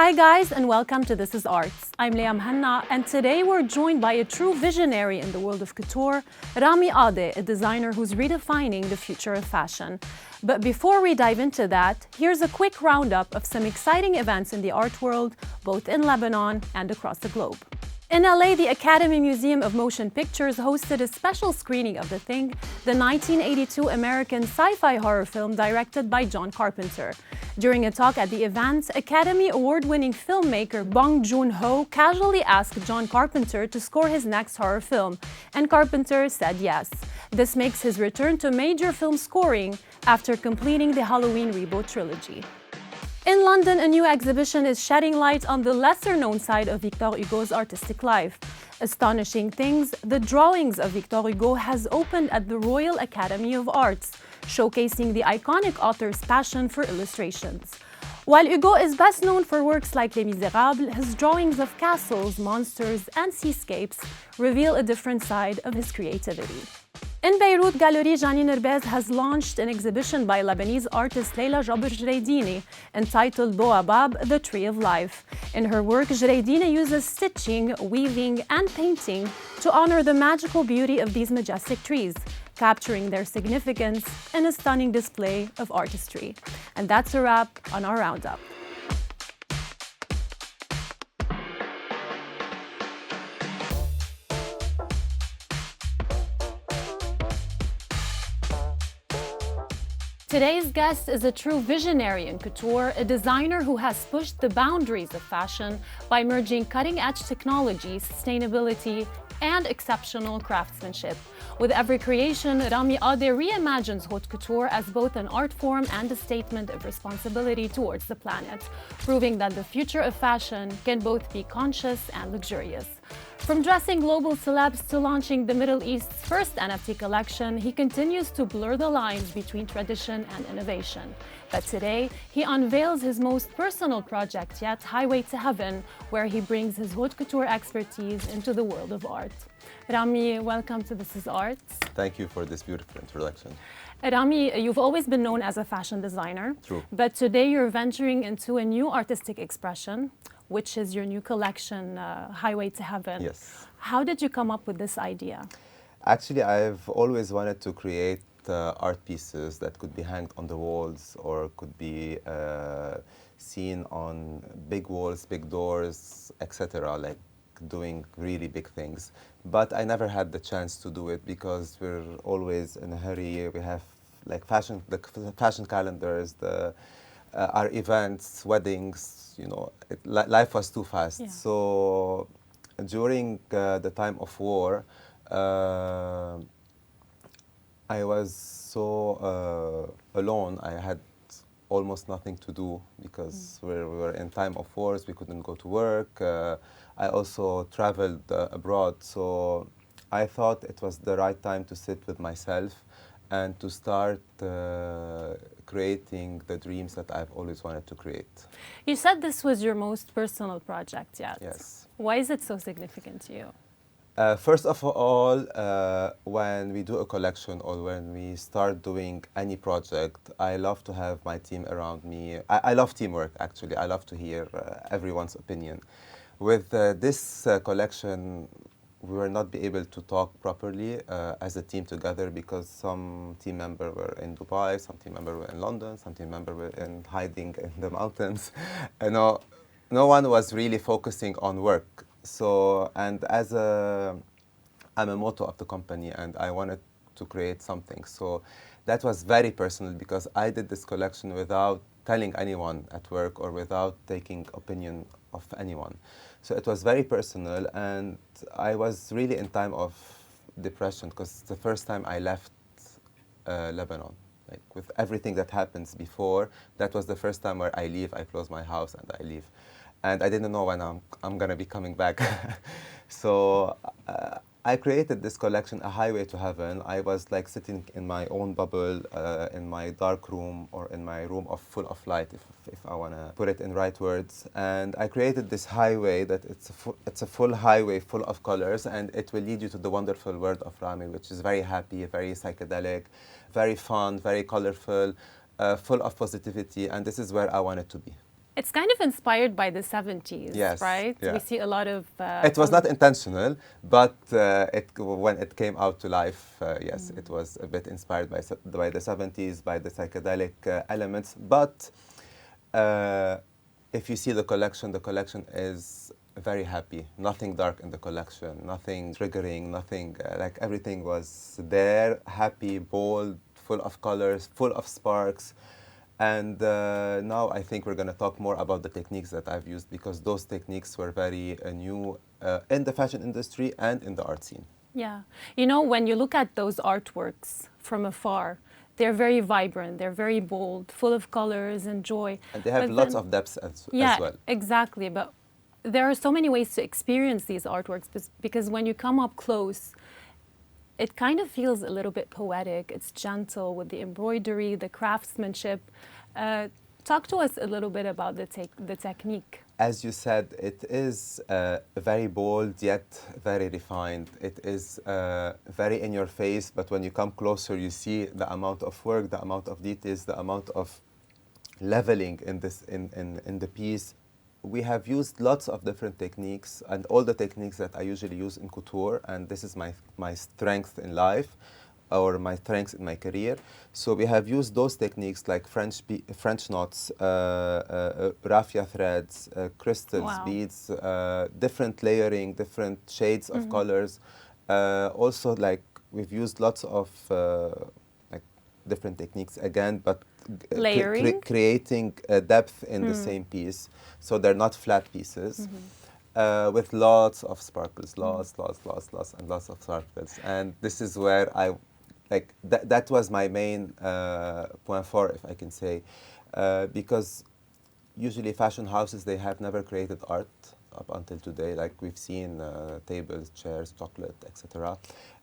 Hi guys, and welcome to This is Arts. I'm Lea Mhanna, and today we're joined by a true visionary in the world of couture, Rami Kadi, a designer who's redefining the future of fashion. But before we dive into that, here's a quick roundup of some exciting events in the art world, both in Lebanon and across the globe. In LA, the Academy Museum of Motion Pictures hosted a special screening of The Thing, the 1982 American sci-fi horror film directed by John Carpenter. During a talk at the event, Academy Award-winning filmmaker Bong Joon-ho casually asked John Carpenter to score his next horror film, and Carpenter said yes. This makes his return to major film scoring after completing the Halloween reboot trilogy. In London, a new exhibition is shedding light on the lesser-known side of Victor Hugo's artistic life. Astonishing Things, the drawings of Victor Hugo has opened at the Royal Academy of Arts, showcasing the iconic author's passion for illustrations. While Hugo is best known for works like Les Misérables, his drawings of castles, monsters, and seascapes reveal a different side of his creativity. In Beirut, Galerie Janine Erbez has launched an exhibition by Lebanese artist Leila Jraidini entitled Boabab, the Tree of Life. In her work, Jraidini uses stitching, weaving, and painting to honor the magical beauty of these majestic trees, capturing their significance in a stunning display of artistry. And that's a wrap on our roundup. Today's guest is a true visionary in couture, a designer who has pushed the boundaries of fashion by merging cutting-edge technology, sustainability, and exceptional craftsmanship. With every creation, Rami Kadi reimagines haute couture as both an art form and a statement of responsibility towards the planet, proving that the future of fashion can both be conscious and luxurious. From dressing global celebs to launching the Middle East's first NFT collection, he continues to blur the lines between tradition and innovation. But today, he unveils his most personal project yet, Highway to Heaven, where he brings his haute couture expertise into the world of art. Rami, welcome to This is Arts. Thank you for this beautiful introduction. Rami, you've always been known as a fashion designer. True. But today you're venturing into a new artistic expression, which is your new collection, Highway to Heaven. Yes. How did you come up with this idea? Actually, I've always wanted to create art pieces that could be hanged on the walls or could be seen on big walls, big doors, etc., like doing really big things. But I never had the chance to do it because we're always in a hurry. We have like the fashion calendars, our events, weddings, you know, life was too fast. Yeah. So during the time of war, I was so alone. I had almost nothing to do because we were in time of wars. We couldn't go to work. I also traveled abroad. So I thought it was the right time to sit with myself and to start creating the dreams that I've always wanted to create. You said this was your most personal project yet. Yes. Why is it so significant to you? First of all, when we do a collection or when we start doing any project, I love to have my team around me. I love teamwork, actually. I love to hear everyone's opinion. With this collection, we will not be able to talk properly as a team together because some team members were in Dubai, some team members were in London, some team members were hiding in the mountains. No one was really focusing on work. So, and I'm a motto of the company and I wanted to create something. So that was very personal because I did this collection without telling anyone at work or without taking opinion of anyone. So it was very personal and I was really in time of depression because it's the first time I left Lebanon. Like with everything that happens before, that was the first time where I leave, I close my house and I leave. And I didn't know when I'm gonna be coming back. So I created this collection, A Highway to Heaven. I was like sitting in my own bubble, in my dark room or in my room full of light, if I wanna put it in right words. And I created this highway that it's a full highway full of colors and it will lead you to the wonderful world of Rami, which is very happy, very psychedelic, very fun, very colorful, full of positivity. And this is where I wanted to be. It's kind of inspired by the 70s, Yes, right? yeah. We see a lot of... It was not intentional, but when it came out to life, yes, it was a bit inspired by the 70s, by the psychedelic elements. But if you see the collection is very happy. Nothing dark in the collection, nothing triggering, nothing, like everything was there, happy, bold, full of colors, full of sparks. And now I think we're going to talk more about the techniques that I've used, because those techniques were very new in the fashion industry and in the art scene. Yeah. You know, when you look at those artworks from afar, they're very vibrant, they're very bold, full of colors and joy. And they have lots of depths as well. Exactly. But there are so many ways to experience these artworks, because when you come up close, it kind of feels a little bit poetic. It's gentle with the embroidery, the craftsmanship. Talk to us a little bit about the technique. As you said, it is very bold yet very refined. It is very in your face, but when you come closer, you see the amount of work, the amount of details, the amount of leveling in the piece. We have used lots of different techniques, and all the techniques that I usually use in couture, and this is my strength in life, or my strengths in my career. So we have used those techniques like French knots, raffia threads, crystals, Wow. beads, different layering, different shades of colors. Also, like, we've used lots of like different techniques again, but Layering? creating depth in the same piece, so they're not flat pieces. With lots of sparkles, lots of sparkles. And this is where that was my main point fort, if I can say, because usually fashion houses, they have never created art up until today. Like, we've seen tables, chairs, chocolate, etc.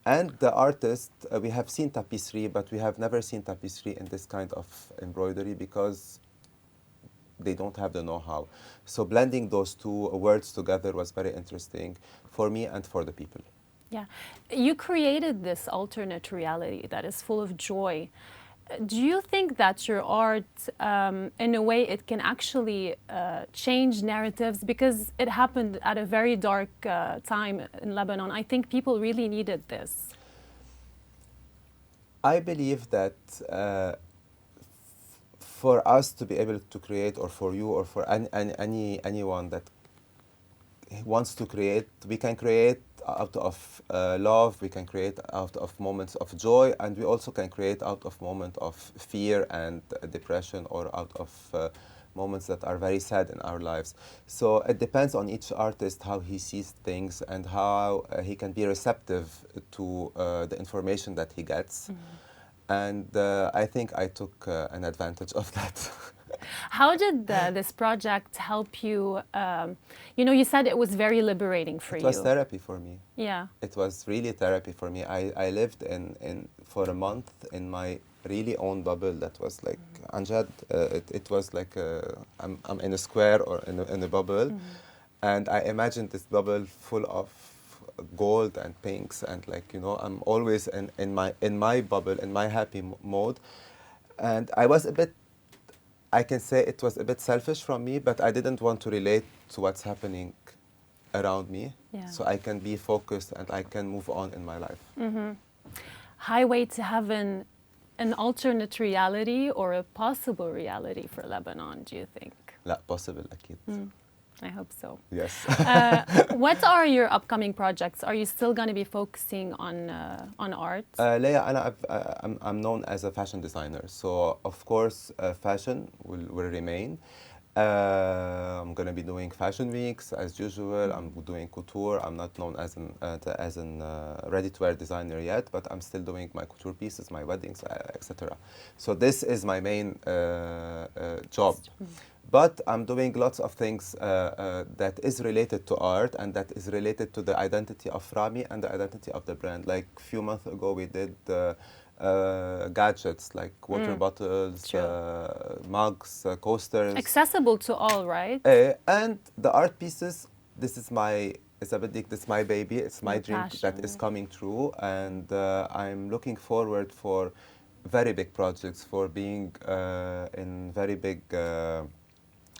And the artist, we have seen tapestry, but we have never seen tapestry in this kind of embroidery, because they don't have the know-how. So blending those two words together was very interesting for me and for the people. Yeah. You created this alternate reality that is full of joy. Do you think that your art, in a way, it can actually change narratives? Because it happened at a very dark time in Lebanon. I think people really needed this. I believe that for us to be able to create, or for you, or for anyone that wants to create, we can create out of love, we can create out of moments of joy, and we also can create out of moments of fear and depression, or out of moments that are very sad in our lives. So it depends on each artist how he sees things, and how he can be receptive to the information that he gets. And I think I took an advantage of that. How did this project help you? You know, you said it was very liberating for you. It was therapy for me. Yeah. It was really therapy for me. I lived for a month in my really own bubble that was like, Anjad, it was like I'm in a square, or in a bubble. And I imagined this bubble full of gold and pinks, and, like, you know, I'm always in my bubble, in my happy mode. And I can say it was a bit selfish from me, but I didn't want to relate to what's happening around me. Yeah. So I can be focused, and I can move on in my life. Highway to Heaven, an alternate reality or a possible reality for Lebanon, do you think? لا, possible, أكيد. I hope so. Yes. What are your upcoming projects? Are you still going to be focusing on art? Lea, I'm known as a fashion designer, so of course fashion will remain. I'm going to be doing fashion weeks as usual. I'm doing couture. I'm not known as an ready-to-wear designer yet, but I'm still doing my couture pieces, my weddings, etc. So this is my main job. But I'm doing lots of things that is related to art, and that is related to the identity of Rami and the identity of the brand. Like a few months ago, we did gadgets like water bottles, mugs, coasters. Accessible to all, right? And the art pieces, this is my baby, it's my dream passion. that is coming true. And I'm looking forward for very big projects, for being in very big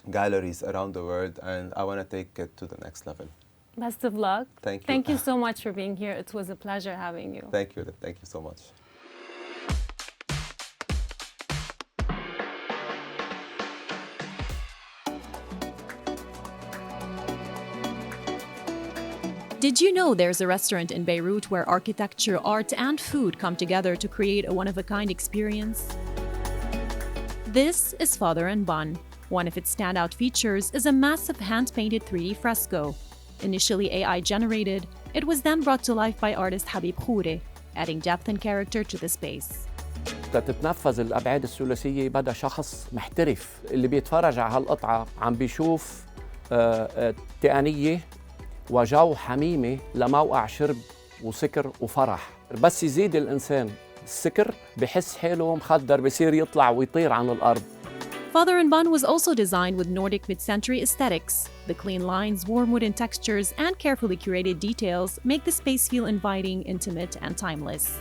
galleries around the world, and I want to take it to the next level. Best of luck. Thank you. Thank you so much for being here. It was a pleasure having you. Thank you so much. Did you know there's a restaurant in Beirut where architecture, art, and food come together to create a one-of-a-kind experience? This is Father and Bun. One of its standout features is a massive hand-painted 3D fresco. Initially AI-generated, it was then brought to life by artist Habib Khouri, adding depth and character to the space. تتنفذ الأبعاد الثلاثية بدأ شخص محترف اللي بيتفرج على هالقطعة عم بيشوف تقنية وجو حميمة لموقع شرب وسكر وفرح. بس يزيد الإنسان السكر بحس حاله مخدر بصير يطلع ويطير عن الأرض. Father and Bun was also designed with Nordic mid-century aesthetics. The clean lines, warm wooden textures, and carefully curated details make the space feel inviting, intimate, and timeless.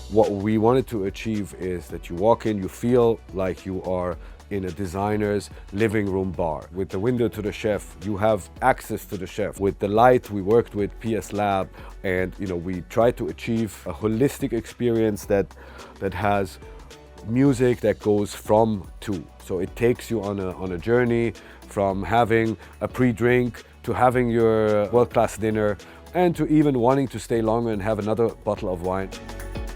What we wanted to achieve is that you walk in, you feel like you are in a designer's living room bar. With the window to the chef, you have access to the chef. With the light, we worked with PS Lab, and we try to achieve a holistic experience that has music that goes from to. So it takes you on a journey from having a pre-drink to having your world-class dinner and to even wanting to stay longer and have another bottle of wine.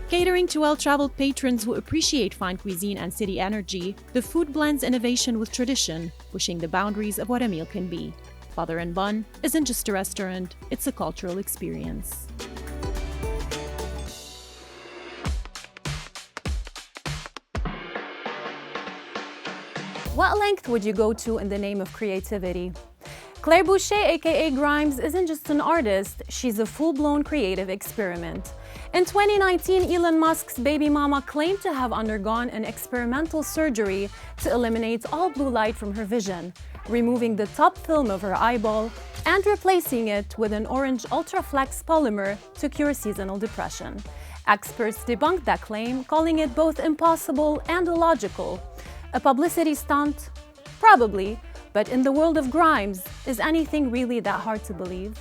Catering to well-traveled patrons who appreciate fine cuisine and city energy, the food blends innovation with tradition, pushing the boundaries of what a meal can be. Father and Bun isn't just a restaurant, it's a cultural experience. What length would you go to in the name of creativity? Claire Boucher, aka Grimes, isn't just an artist, she's a full-blown creative experiment. In 2019, Elon Musk's baby mama claimed to have undergone an experimental surgery to eliminate all blue light from her vision, removing the top film of her eyeball and replacing it with an orange ultraflex polymer to cure seasonal depression. Experts debunked that claim, calling it both impossible and illogical. A publicity stunt? Probably, but in the world of Grimes, is anything really that hard to believe?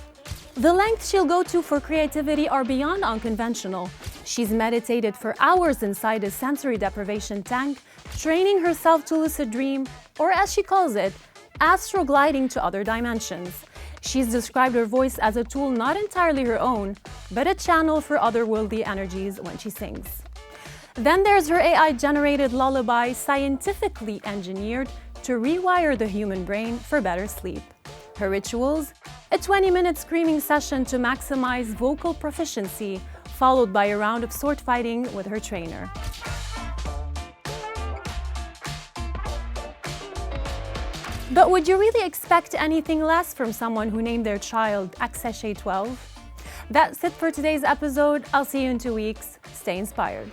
The lengths she'll go to for creativity are beyond unconventional. She's meditated for hours inside a sensory deprivation tank, training herself to lucid dream, or as she calls it, astrogliding to other dimensions. She's described her voice as a tool not entirely her own, but a channel for otherworldly energies when she sings. Then there's her AI-generated lullaby, scientifically engineered to rewire the human brain for better sleep. Her rituals? A 20-minute screaming session to maximize vocal proficiency, followed by a round of sword fighting with her trainer. But would you really expect anything less from someone who named their child Akseshe 12? That's it for today's episode. I'll see you in 2 weeks. Stay inspired.